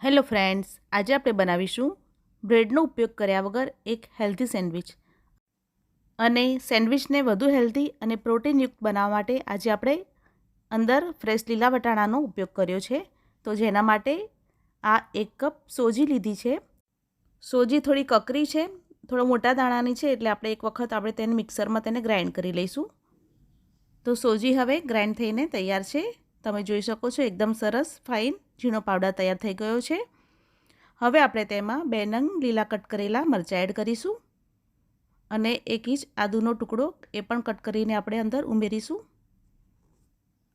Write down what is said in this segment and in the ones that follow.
Hello friends, આજે આપણે બનાવીશું બ્રેડનો ઉપયોગ કર્યા વગર એક હેલ્ધી સેન્ડવિચ. અને સેન્ડવિચને વધુ હેલ્ધી અને પ્રોટીનયુક્ત બનાવવા માટે આજે આપણે અંદર ફ્રેશ લીલા વટાણાનો ઉપયોગ કર્યો છે. તો જેના માટે આ 1 કપ સોજી લીધી છે. સોજી થોડી કકરી છે, થોડો મોટા દાણાની છે, એટલે આપણે એક વખત તેને મિક્સરમાં ગ્રાઇન્ડ કરી લઈશું. તો સોજી હવે ગ્રાઇન્ડ થઈને તૈયાર છે. તમે જોઈ શકો છો એકદમ સરસ ફાઇન ઝીણો પાવડર તૈયાર થઈ ગયો છે. હવે આપણે તેમાં 2 નંગ લીલા કટ કરેલા મરચાં એડ કરીશું અને 1 ઇંચ આદુનો ટુકડો એ પણ કટ કરીને આપણે અંદર ઉમેરીશું.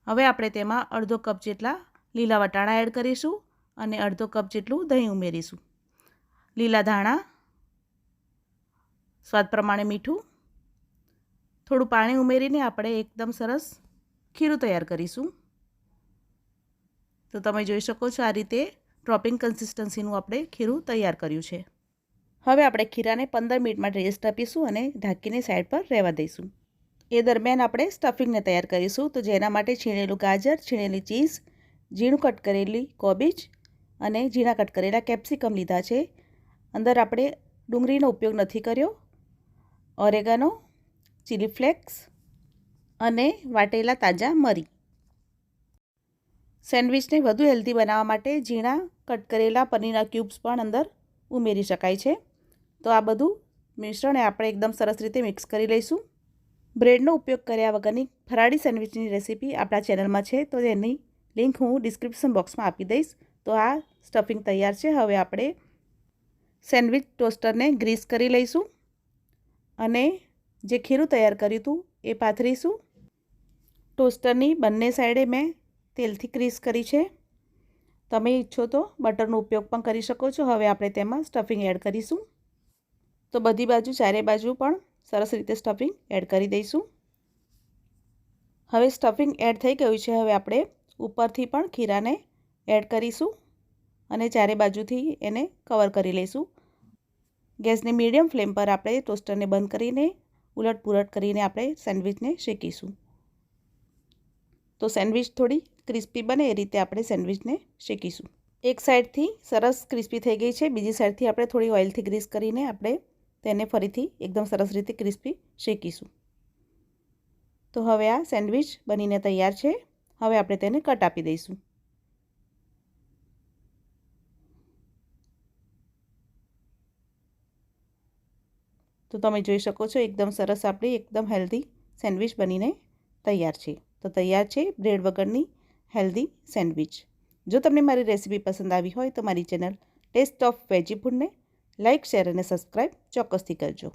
હવે આપણે તેમાં અડધો કપ જેટલા લીલા વટાણા એડ કરીશું અને અડધો કપ જેટલું દહીં ઉમેરીશું. લીલા ધાણા, સ્વાદ પ્રમાણે મીઠું, થોડું પાણી ઉમેરીને આપણે એકદમ સરસ ખીરું તૈયાર કરીશું. તો તમે જોઈ શકો છો આ રીતે ડ્રોપિંગ કન્સિસ્ટન્સીનું આપણે ખીરું તૈયાર કર્યું છે. હવે આપણે ખીરાને 15 મિનિટ માટે રેસ્ટ આપીશું અને ઢાંકીને સાઈડ પર રહેવા દઈશું. એ દરમિયાન આપણે સ્ટફિંગને તૈયાર કરીશું. તો જેના માટે છીણેલું ગાજર, છીણેલી ચીઝ, ઝીણું કટ કરેલી કોબીજ અને ઝીણા કટ કરેલા કેપ્સિકમ લીધા છે. અંદર આપણે ડુંગળીનો ઉપયોગ નથી કર્યો. ઓરેગાનો, ચીલી ફ્લેક્સ અને વાટેલા તાજા મરી. સેન્ડવિચને વધુ હેલ્ધી બનાવવા માટે ઝીણા કટ કરેલા પનીરના ક્યુબ્સ પણ અંદર ઉમેરી શકાય છે. તો આ બધું મિશ્રણ આપણે એકદમ સરસ રીતે મિક્સ કરી લઈશું. બ્રેડનો ઉપયોગ કર્યા વગરની ફરાળી સેન્ડવિચની રેસીપી આપણા ચેનલમાં છે, તો એની લિંક હું ડિસ્ક્રિપ્શન બોક્સમાં આપી દઈશ. તો આ સ્ટફિંગ તૈયાર છે. હવે આપણે સેન્ડવિચ ટોસ્ટરને ગ્રીસ કરી લઈશું અને જે ખીરું તૈયાર કર્યું હતું એ પાથરીશું. ટોસ્ટરની બંને સાઈડે મેં તેલથી ગ્રીસ કરી છે. તમે ઈચ્છો તો બટરનો ઉપયોગ પણ કરી શકો છો. હવે આપણે તેમાં સ્ટફિંગ એડ કરીશું. તો બધી બાજુ ચારે બાજુ પણ સરસ રીતે સ્ટફિંગ એડ કરી દઈશું. હવે સ્ટફિંગ એડ થઈ ગયું છે. હવે આપણે ઉપરથી પણ ખીરાને એડ કરીશું અને ચારે બાજુથી એને કવર કરી લઈશું. ગેસની મીડિયમ ફ્લેમ પર આપણે ટોસ્ટરને બંધ કરીને ઉલટપુલટ કરીને આપણે સેન્ડવિચને શેકીશું. તો સેન્ડવિચ થોડી ક્રિસ્પી બને એ રીતે આપણે સેન્ડવિચને શેકીશું. એક સાઈડથી સરસ ક્રિસ્પી થઈ ગઈ છે, બીજી સાઈડથી આપણે થોડી ઓઇલથી ગ્રીસ કરીને આપણે તેને ફરીથી એકદમ સરસ રીતે ક્રિસ્પી શેકીશું. તો હવે આ સેન્ડવિચ બનીને તૈયાર છે. હવે આપણે તેને કટ આપી દઈશું. તો તમે જોઈ શકો છો એકદમ સરસ આપણી એકદમ હેલ્ધી સેન્ડવિચ બનીને તૈયાર છે. તો તૈયાર છે બ્રેડ વગરની હેલ્ધી સેન્ડવિચ. જો તમને મારી રેસીપી પસંદ આવી હોય તો મારી ચેનલ ટેસ્ટ ઓફ વેજી ફૂડને લાઇક, શેર અને સબસ્ક્રાઈબ ચોક્કસથી કરજો.